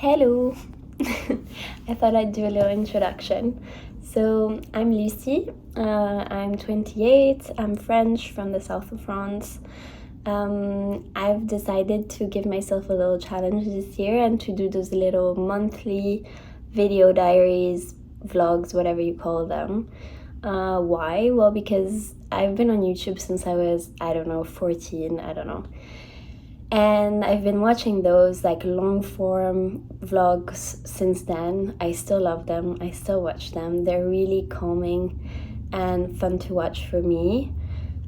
Hello! I thought I'd do a little introduction. So, I'm Lucie, I'm 28, I'm French from the south of France. I've decided to give myself a little challenge this year and to do those little monthly video diaries, vlogs, whatever you call them. Why? Well, because I've been on YouTube since I was, 14, And I've been watching those like long form vlogs since then. I still love them. I still watch them. They're really calming and fun to watch for me.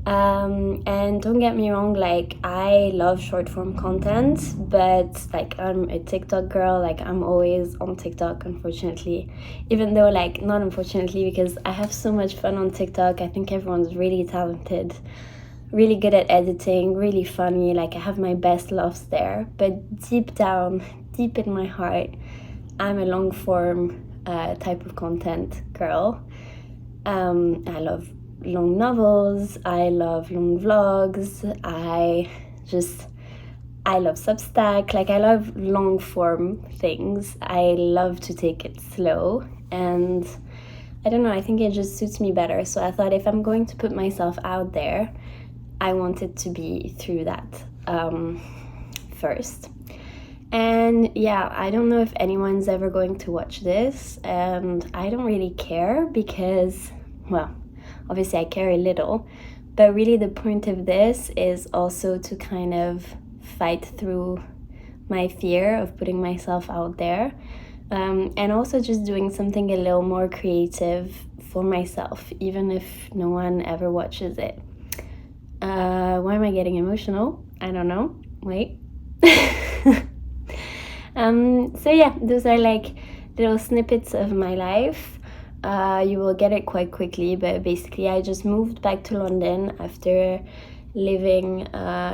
And don't get me wrong, like I love short form content, but like I'm a TikTok girl. Like I'm always on TikTok, unfortunately. Even though like not unfortunately, because I have so much fun on TikTok. I think everyone's really talented. Really good at editing, really funny, like I have my best laughs there. But deep down, deep in my heart, I'm a long form type of content girl. I love long novels, I love long vlogs, I love Substack, like I love long form things. I love to take it slow and I don't know, I think it just suits me better. So I thought if I'm going to put myself out there, I want it to be through that first. And yeah, I don't know if anyone's ever going to watch this, and I don't really care because, well, obviously I care a little, but really the point of this is also to kind of fight through my fear of putting myself out there, and also just doing something a little more creative for myself, even if no one ever watches it. Why am I getting emotional? I don't know. Wait. So yeah, those are like little snippets of my life. You will get it quite quickly, but basically I just moved back to London after living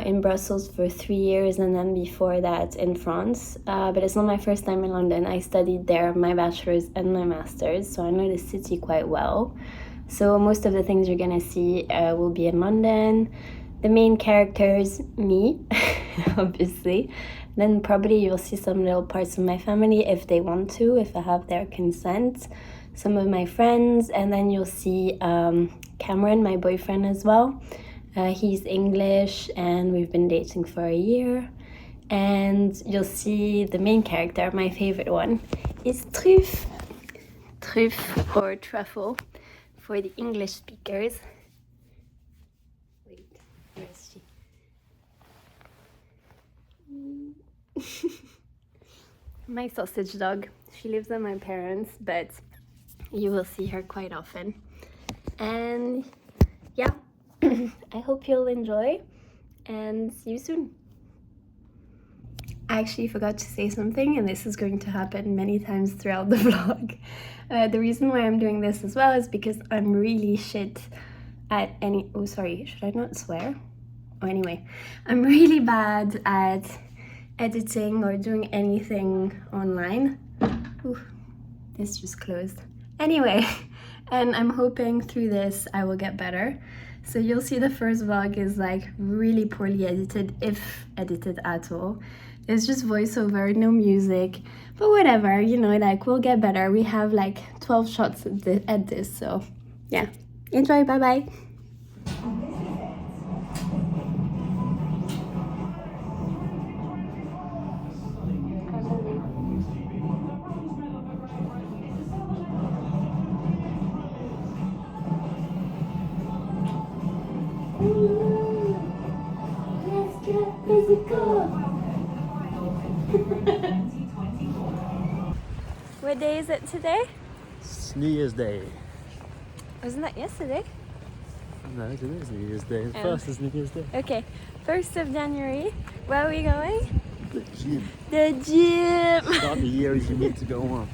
in Brussels for 3 years and then before that in France. But it's not my first time in London. I studied there my bachelor's and my master's, so I know the city quite well. So most of the things you're gonna see will be in London. The main characters, me, obviously. Then probably you'll see some little parts of my family if they want to, if I have their consent. Some of my friends, and then you'll see Cameron, my boyfriend as well. He's English and we've been dating for a year. And you'll see the main character, my favorite one, is Truffe. Truffe or truffle. For the English speakers. Wait, where is she? My sausage dog. She lives with my parents, but you will see her quite often. And yeah, I hope you'll enjoy and see you soon. I actually forgot to say something, and this is going to happen many times throughout the vlog. The reason why I'm doing this as well is because I'm really shit at oh sorry, should I not swear? Oh, anyway, I'm really bad at editing or doing anything online. Ooh, this just closed. Anyway, and I'm hoping through this I will get better. So you'll see the first vlog is like really poorly edited, if edited at all. It's just voiceover, no music, but whatever, you know, like we'll get better. We have like 12 shots at this, so yeah. Enjoy, bye-bye. Let's get physical. What day is it today? It's New Year's Day. Wasn't that yesterday? No, it is New Year's Day. The first is New Year's Day. Okay, 1st of January. Where are we going? The gym. The gym! Start the year as you need to go on.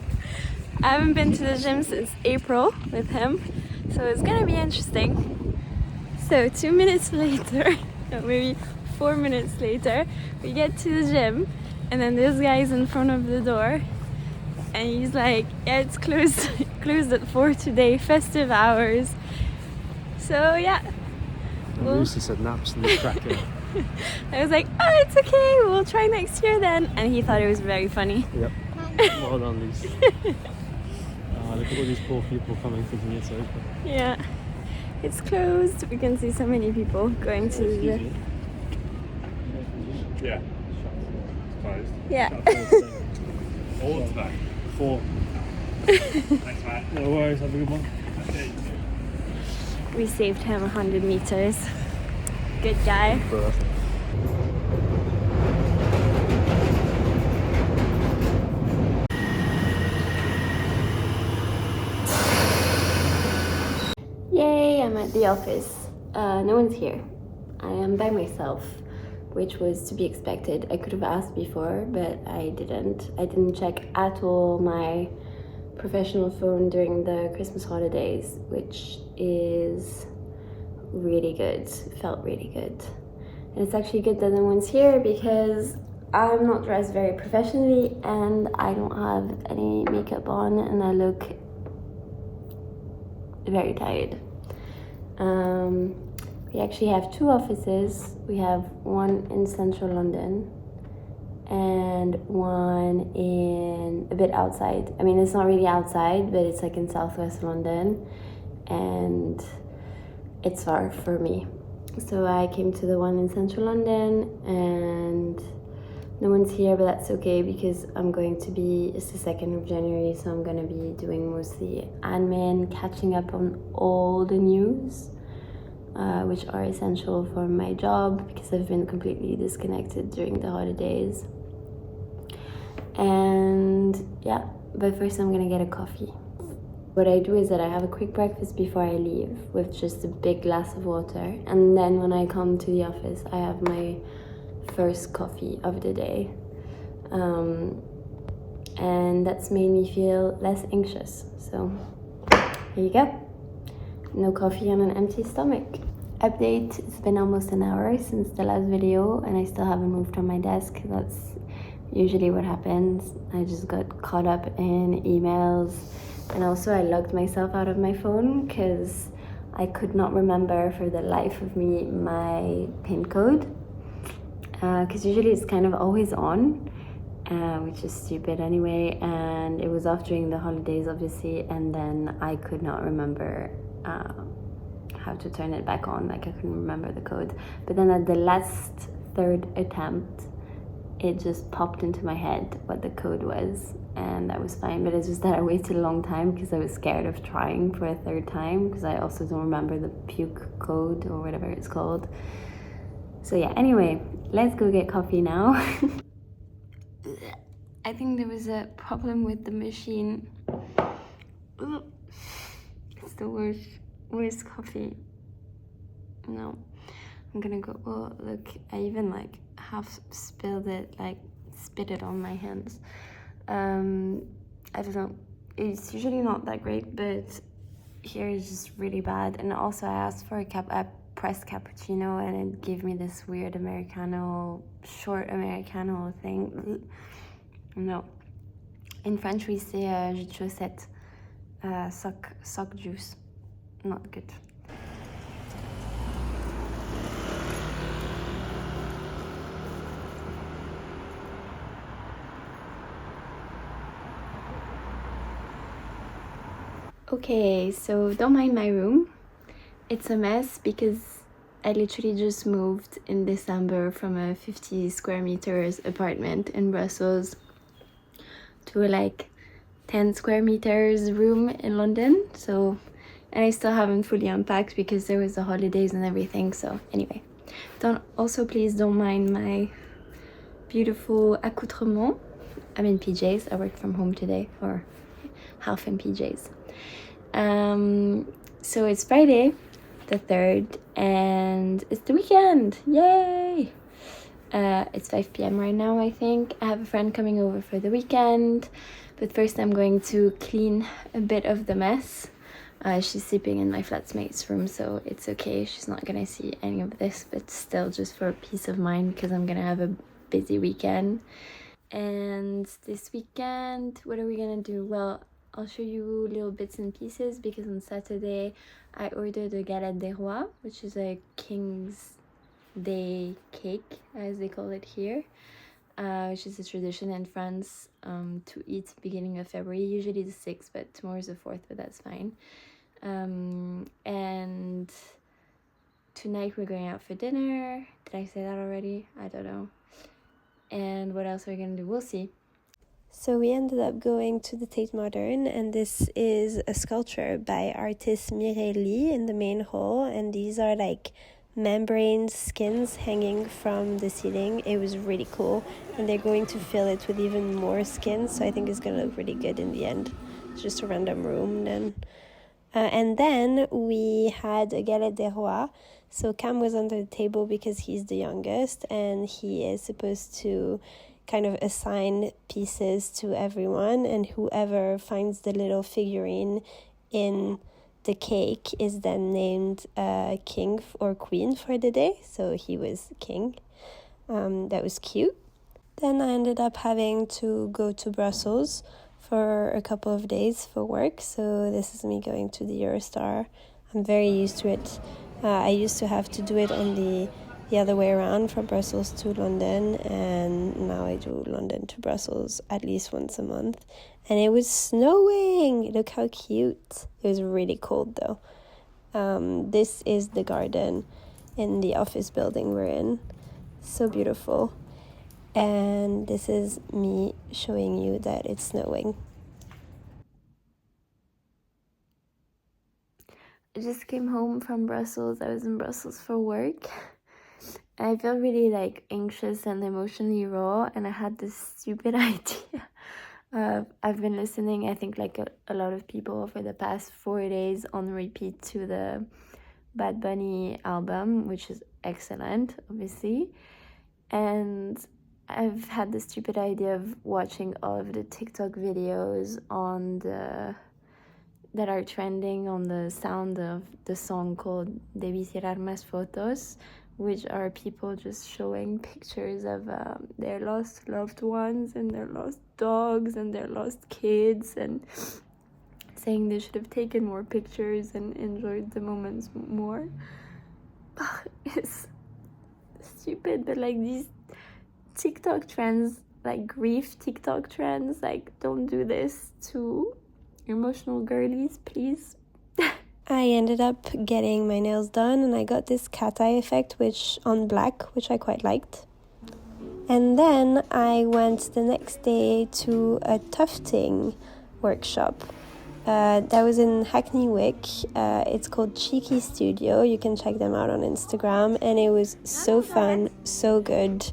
I haven't been to the gym since April with him, so it's gonna be interesting. So 2 minutes later, or maybe 4 minutes later, we get to the gym, and then this guy's in front of the door, and he's like, yeah, it's closed, closed at 4 today, festive hours. So yeah. Lucy said naps in the cracker. I was like, oh, it's okay, we'll try next year then. And he thought it was very funny. Yep. Well done, Lucy. Look at all these poor people coming thinking it's open. Yeah, it's closed. We can see so many people going to the... Yeah. It's closed. Yeah. All today. 4. Thanks, Matt. No worries, have a good one. Okay. We saved him 100 meters. Good guy. Yay, I'm at the office. No one's here. I am by myself, which was to be expected. I could have asked before, but I didn't. I didn't check at all my professional phone during the Christmas holidays, which is really good. Felt really good. And it's actually good that no one's here because I'm not dressed very professionally and I don't have any makeup on and I look very tired. We actually have 2 offices. We have one in central London and one in a bit outside. I mean, it's not really outside, but it's like in southwest London and it's far for me. So I came to the one in central London and no one's here, but that's okay because I'm going to be, it's the 2nd of January, so I'm going to be doing mostly admin, catching up on all the news, which are essential for my job because I've been completely disconnected during the holidays. And yeah, but first I'm going to get a coffee. What I do is that I have a quick breakfast before I leave with just a big glass of water. And then when I come to the office, I have my first coffee of the day. And that's made me feel less anxious. So here you go. No coffee on an empty stomach. Update, it's been almost an hour since the last video and I still haven't moved from my desk. That's usually what happens. I just got caught up in emails. And also I logged myself out of my phone because I could not remember for the life of me my PIN code. Because usually it's kind of always on, which is stupid anyway. And it was off during the holidays, obviously. And then I could not remember how to turn it back on. Like I couldn't remember the code. But then at the last 3rd attempt, it just popped into my head what the code was. And that was fine, but it's just that I waited a long time because I was scared of trying for a 3rd time because I also don't remember the puke code or whatever it's called. So yeah, anyway, let's go get coffee now. I think there was a problem with the machine. It's the worst coffee. No, I'm gonna go, oh look, I even like half spilled it, like spit it on my hands. I don't know, it's usually not that great, but here is just really bad. And also I asked for a pressed cappuccino and it gave me this weird short Americano thing. No, in French we say jus de chaussette, sock juice, not good. Okay, so don't mind my room. It's a mess because I literally just moved in December from a 50 square meters apartment in Brussels to a like 10 square meters room in London. So, and I still haven't fully unpacked because there was the holidays and everything. So anyway, please don't mind my beautiful accoutrement. I'm in PJs. I worked from home today, or half in PJs. So it's Friday the 3rd and it's the weekend. Yay! It's 5 p.m. right now, I think. I have a friend coming over for the weekend, but first I'm going to clean a bit of the mess. She's sleeping in my flatmate's room, so it's okay. She's not gonna see any of this, but still just for peace of mind because I'm gonna have a busy weekend. And this weekend, what are we gonna do? Well, I'll show you little bits and pieces because on Saturday I ordered a galette des rois, which is a King's Day cake, as they call it here. which is a tradition in France to eat beginning of February, usually the 6th, but tomorrow's the 4th, but that's fine. And tonight we're going out for dinner. Did I say that already? I don't know. And what else are we gonna do? We'll see. So we ended up going to the Tate Modern, and this is a sculpture by artist Mirelli in the main hall, and these are like membrane skins hanging from the ceiling. It was really cool, and they're going to fill it with even more skins, so I think it's gonna look really good in the end. It's just a random room then. And then we had a galette des rois. So Cam was under the table because he's the youngest, and he is supposed to kind of assign pieces to everyone, and whoever finds the little figurine in the cake is then named king or queen for the day. So he was king. That was cute. Then I ended up having to go to Brussels for a couple of days for work. So this is me going to the Eurostar. I'm very used to it. I used to have to do it on the other way around, from Brussels to London, and now I do London to Brussels at least once a month. And it was snowing. Look how cute. It was really cold though. This is the garden in the office building we're in. So beautiful. And this is me showing you that it's snowing. I just came home from Brussels. I was in Brussels for work. I felt really like anxious and emotionally raw, and I had this stupid idea. I've been listening, I think like a lot of people, for the past 4 days on repeat to the Bad Bunny album, which is excellent, obviously. And I've had the stupid idea of watching all of the TikTok videos that are trending on the sound of the song called Debí tirar más fotos, which are people just showing pictures of their lost loved ones and their lost dogs and their lost kids, and saying they should have taken more pictures and enjoyed the moments more. It's stupid, but like these TikTok trends, like grief TikTok trends, like don't do this to emotional girlies, please. I ended up getting my nails done, and I got this cat eye effect on black, which I quite liked. And then I went the next day to a tufting workshop. That was in Hackney Wick. It's called Cheeky Studio. You can check them out on Instagram, and it was so fun, so good.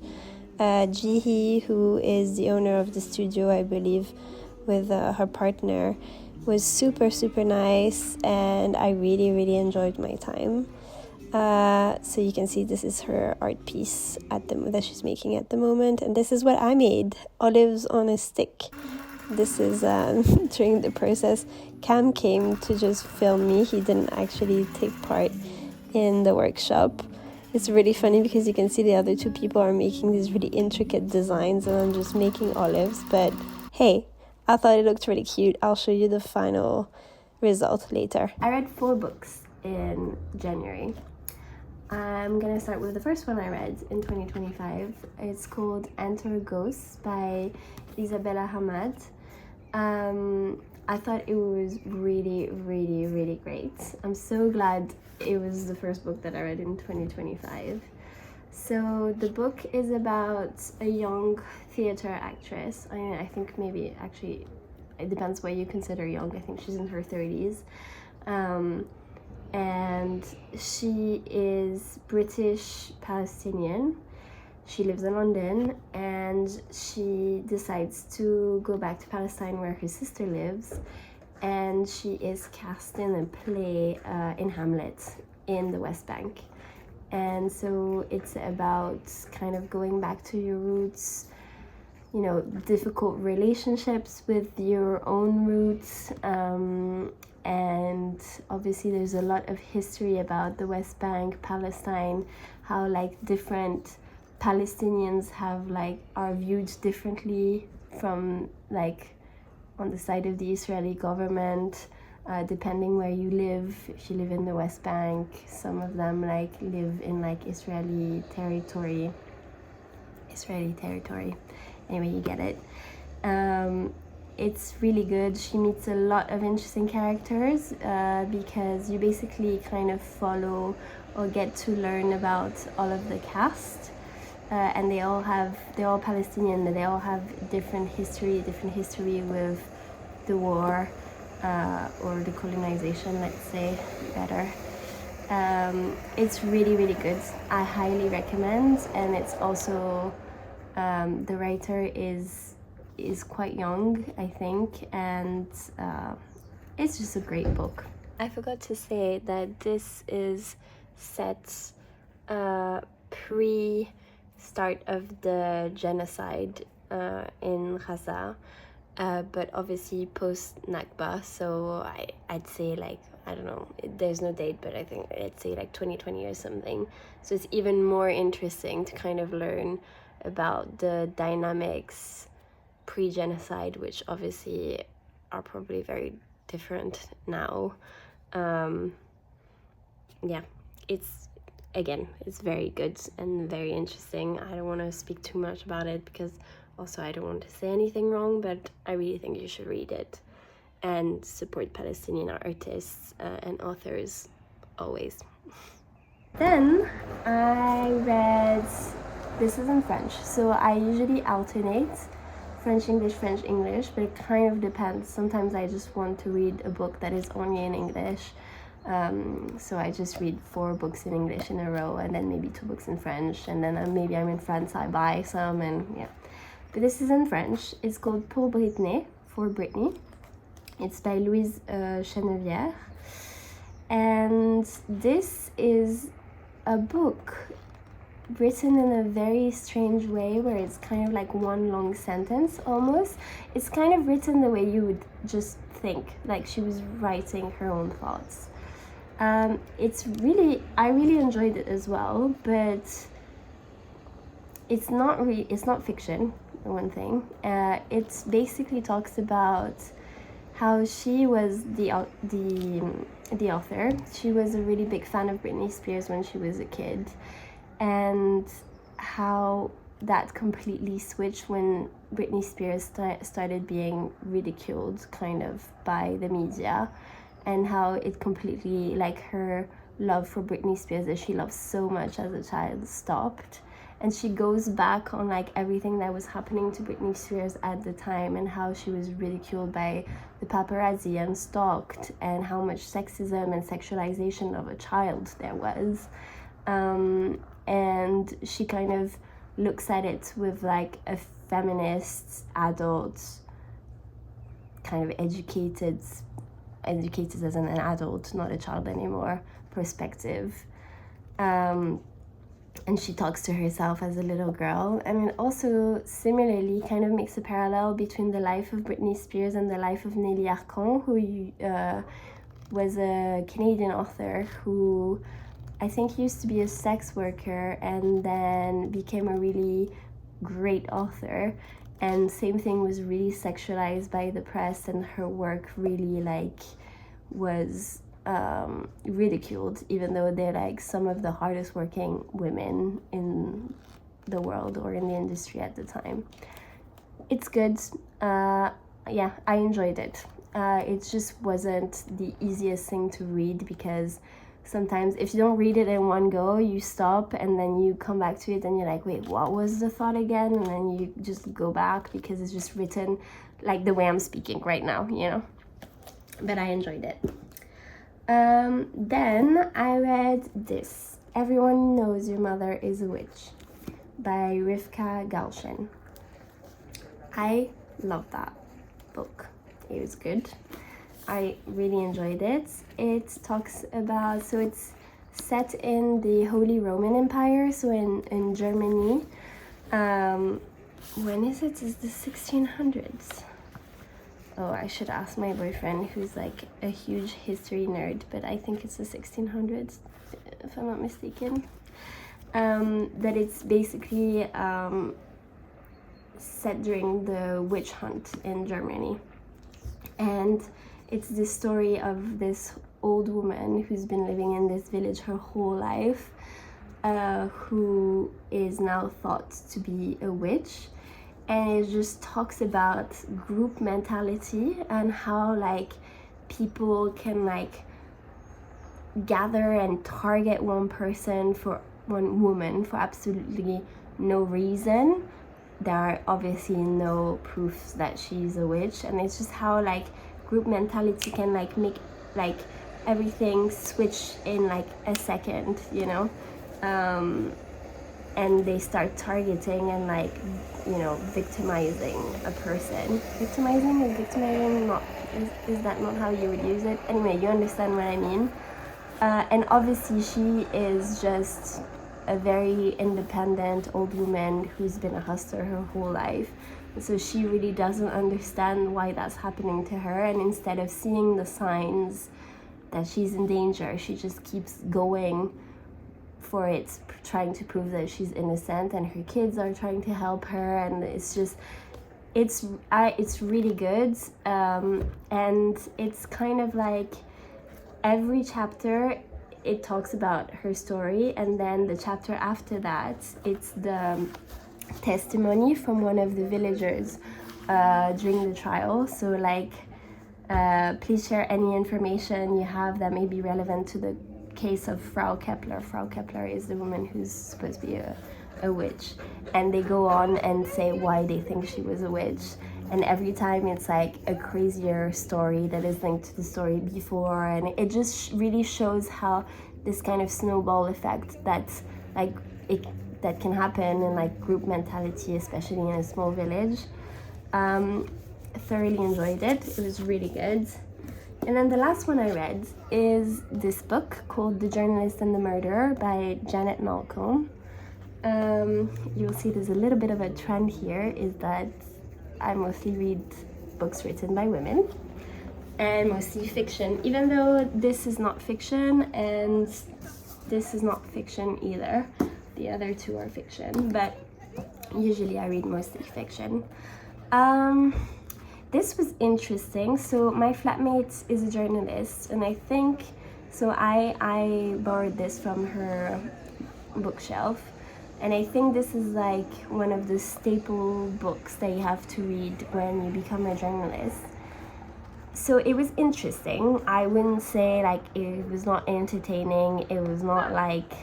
Jihi, who is the owner of the studio, I believe, with her partner, was super, super nice, and I really, really enjoyed my time. So you can see this is her art piece that she's making at the moment, and this is what I made, olives on a stick. This is during the process. Cam came to just film me. He didn't actually take part in the workshop. It's really funny because you can see the other two people are making these really intricate designs, and I'm just making olives. But hey, I thought it looked really cute. I'll show you the final result later. I read 4 books in January. I'm gonna start with the first one I read in 2025. It's called Enter Ghosts by Isabella Hammad. I thought it was really, really, really great. I'm so glad it was the first book that I read in 2025. So the book is about a young theater actress. I think maybe actually it depends what you consider young. I think she's in her 30s. And she is British Palestinian. She lives in London, and she decides to go back to Palestine where her sister lives, and she is cast in a play in Hamlet in the West Bank. And so it's about kind of going back to your roots, you know, difficult relationships with your own roots, and obviously there's a lot of history about the West Bank, Palestine, how like different Palestinians are viewed differently from like on the side of the Israeli government, depending where you live. If you live in the West Bank, some of them live in Israeli territory. Israeli territory. Anyway, you get it. It's really good. She meets a lot of interesting characters because you basically kind of follow or get to learn about all of the cast. And they're all Palestinian, but they all have different history with the war or the colonization, let's say better. It's really, really good. I highly recommend, and it's also the writer is quite young, I think, and it's just a great book. I forgot to say that this is set pre-start of the genocide in Gaza, but obviously post-Nakba, so I'd say like, I don't know, there's no date, but I think I'd say like 2020 or something. So it's even more interesting to kind of learn about the dynamics pre-genocide, which obviously are probably very different now. Yeah, it's very good and very interesting. I don't want to speak too much about it because also I don't want to say anything wrong, but I really think you should read it and support Palestinian artists and authors always. Then I read, this is in French, so I usually alternate French, English, but it kind of depends. Sometimes I just want to read a book that is only in English, so I just read 4 books in English in a row, and then maybe 2 books in French, and then maybe I'm in France, I buy some, and yeah. But this is in French. It's called Pour Britney, for Britney. It's by Louise Chennevière, and this is a book written in a very strange way where it's kind of like one long sentence almost. It's kind of written the way you would just think, like she was writing her own thoughts. I really enjoyed it as well, but it's not fiction, one thing. It basically talks about how she was the author. She was a really big fan of Britney Spears when she was a kid, and how that completely switched when Britney Spears started being ridiculed kind of by the media, and how it completely, like, her love for Britney Spears that she loved so much as a child stopped. And she goes back on like everything that was happening to Britney Spears at the time, and how she was ridiculed by the paparazzi and stalked, and how much sexism and sexualization of a child there was. And she kind of looks at it with like a feminist, adult, kind of educated as an adult, not a child anymore, perspective. And she talks to herself as a little girl. And it also similarly kind of makes a parallel between the life of Britney Spears and the life of Nelly Arcan, who was a Canadian author who I think used to be a sex worker and then became a really great author. And same thing, was really sexualized by the press, and her work really like was ridiculed, even though they're like some of the hardest working women in the world or in the industry at the time. It's good. Yeah, I enjoyed it. It just wasn't the easiest thing to read, because sometimes if you don't read it in one go, you stop and then you come back to it and you're like, wait, what was the thought again? And then you just go back because it's just written like the way I'm speaking right now, you know. But I enjoyed it. Then I read this, Everyone Knows Your Mother is a Witch by Rivka Galchen. I love that book. It was good. I really enjoyed it. It talks about, so it's set in the Holy Roman Empire, so in Germany. When is it? It's the 1600s. Oh, I should ask my boyfriend, who's like a huge history nerd, but I think it's the 1600s, if I'm not mistaken. That it's basically set during the witch hunt in Germany. And it's the story of this old woman who's been living in this village her whole life, who is now thought to be a witch, and it just talks about group mentality and how like people can like gather and target one woman for absolutely no reason. There are obviously no proofs that she's a witch, and it's just how like group mentality can like make like everything switch in like a second, you know. And they start targeting and like, you know, victimizing a person. Victimizing not, is that not how you would use it? Anyway, you understand what I mean. And obviously she is just a very independent old woman who's been a hustler her whole life. So she really doesn't understand why that's happening to her, and instead of seeing the signs that she's in danger, she just keeps going for it, trying to prove that she's innocent, and her kids are trying to help her, and it's just it's really good. And it's kind of like every chapter it talks about her story, and then the chapter after that it's the testimony from one of the villagers during the trial. So like please share any information you have that may be relevant to the case of Frau Kepler. Frau Kepler is the woman who's supposed to be a witch, and they go on and say why they think she was a witch, and every time it's like a crazier story that is linked to the story before, and it just really shows how this kind of snowball effect that's like that can happen in like group mentality, especially in a small village. Thoroughly enjoyed it. It was really good. And then the last one I read is this book called The Journalist and the Murderer by Janet Malcolm. You'll see there's a little bit of a trend here, is that I mostly read books written by women, and mostly fiction, even though this is not fiction and this is not fiction either. The other two are fiction, but usually I read mostly fiction. This was interesting. So my flatmate is a journalist, and I think, so I borrowed this from her bookshelf, and I think this is like one of the staple books that you have to read when you become a journalist. So it was interesting. I wouldn't say like it was not entertaining, it was not like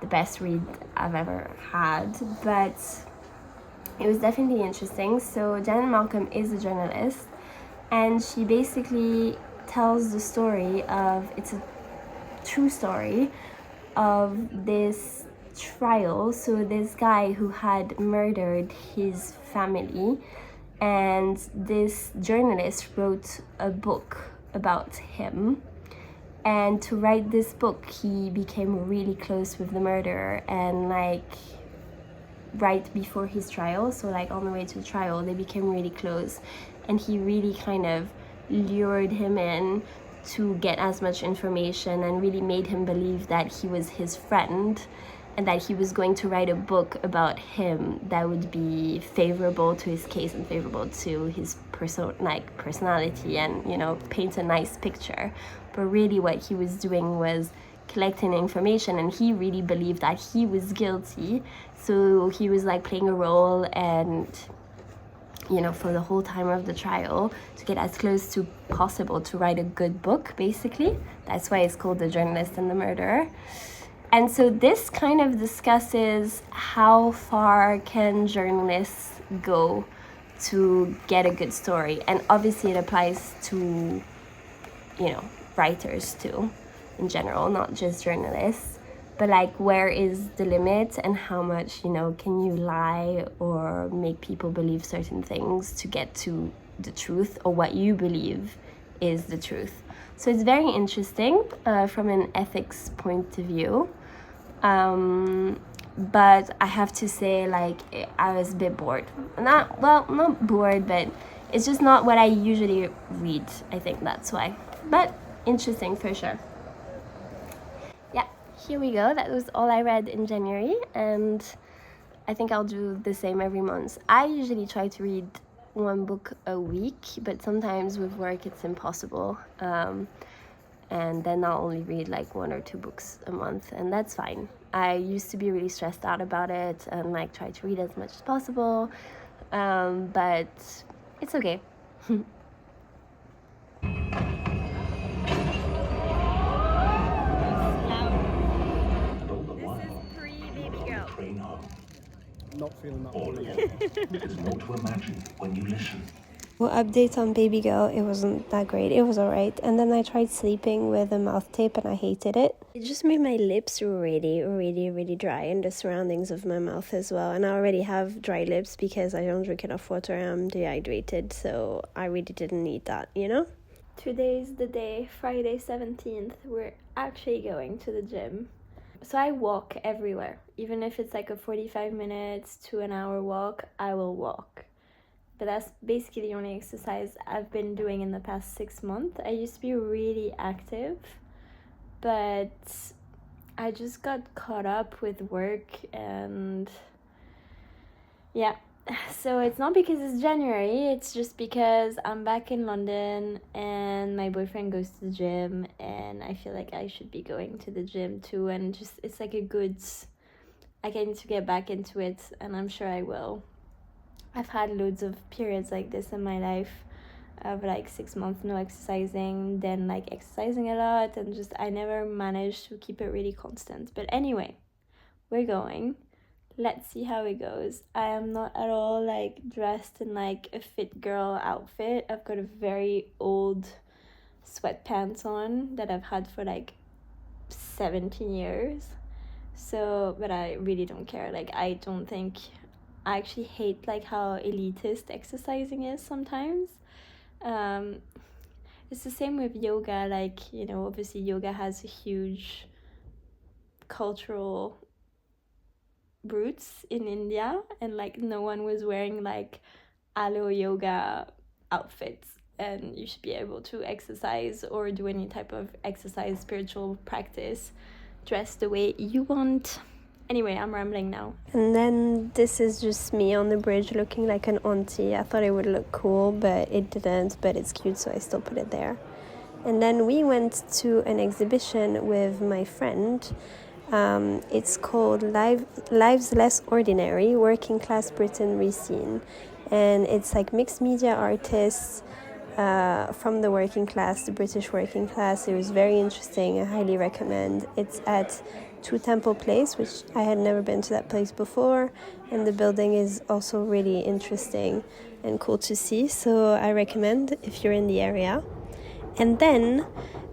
the best read I've ever had, but it was definitely interesting. So Janet Malcolm is a journalist, and she basically tells the story of, it's a true story of this trial. So this guy who had murdered his family, and this journalist wrote a book about him. And to write this book, he became really close with the murderer, and like right before his trial, so like on the way to the trial, they became really close, and he really kind of lured him in to get as much information and really made him believe that he was his friend, and that he was going to write a book about him that would be favorable to his case and favorable to his personality, and, you know, paint a nice picture. But really what he was doing was collecting information, and he really believed that he was guilty. So he was like playing a role, and, you know, for the whole time of the trial, to get as close to possible to write a good book, basically. That's why it's called The Journalist and the Murderer. And so this kind of discusses how far can journalists go to get a good story. And obviously it applies to, you know, writers too, in general, not just journalists. But like, where is the limit, and how much, you know, can you lie or make people believe certain things to get to the truth, or what you believe is the truth. So it's very interesting from an ethics point of view. But I have to say, like, I was a bit bored. Not bored, but it's just not what I usually read. I think that's why. But interesting for sure. Yeah, here we go. That was all I read in January, and I think I'll do the same every month. I usually try to read one book a week, but sometimes with work it's impossible. And then I'll only read like 1 or 2 books a month, and that's fine. I used to be really stressed out about it and like try to read as much as possible, but it's okay. Not feeling that There's more to imagine when you listen. Well, update on baby girl, it wasn't that great. It was alright. And then I tried sleeping with a mouth tape and I hated it. It just made my lips really dry and the surroundings of my mouth as well. And I already have dry lips because I don't drink enough water and I'm dehydrated. So I really didn't need that, you know? Today's the day, Friday 17th. We're actually going to the gym. So I walk everywhere. Even if it's like a 45 minutes to an hour walk, I will walk. But that's basically the only exercise I've been doing in the past 6 months. I used to be really active, but I just got caught up with work and yeah. So it's not because it's January, it's just because I'm back in London and my boyfriend goes to the gym and I feel like I should be going to the gym too, and just it's like a good, like I need to get back into it and I'm sure I will. I've had loads of periods like this in my life of like 6 months no exercising, then like exercising a lot, and just I never managed to keep it really constant. But anyway, we're going. Let's see how it goes. I am not at all like dressed in like a fit girl outfit. I've got a very old sweatpants on that I've had for like 17 years. So, but I really don't care. Like I actually hate like how elitist exercising is sometimes. It's the same with yoga. Like, you know, obviously yoga has a huge cultural roots in India, and like no one was wearing like aloe yoga outfits, and you should be able to exercise or do any type of exercise, spiritual practice, dress the way you want. Anyway, I'm rambling now. And then this is just me on the bridge looking like an auntie. I thought it would look cool, but it didn't, but it's cute, so I still put it there. And then we went to an exhibition with my friend. It's called Lives Less Ordinary, Working Class Britain Reseen. And it's like mixed media artists from the working class, the British working class. It was very interesting. I highly recommend. It's at 2 Temple Place, which I had never been to that place before. And the building is also really interesting and cool to see. So I recommend if you're in the area. And then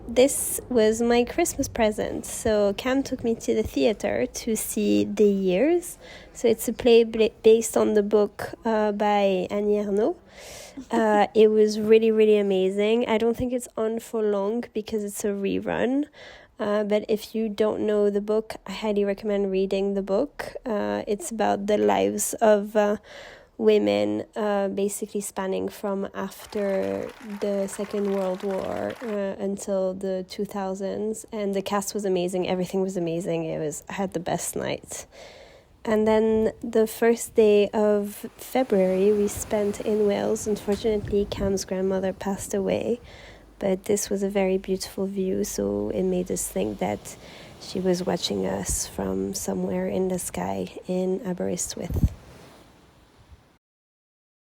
this was my Christmas present. So Cam took me to the theater to see The Years. So it's a play based on the book by Eurnaux. It was really amazing. I don't think it's on for long because it's a rerun. But if you don't know the book, I highly recommend reading the book. It's about the lives of women, basically spanning from after the Second World War until the 2000s. And the cast was amazing. Everything was amazing. I had the best night. And then the first day of February we spent in Wales. Unfortunately, Cam's grandmother passed away, but this was a very beautiful view, so it made us think that she was watching us from somewhere in the sky in Aberystwyth.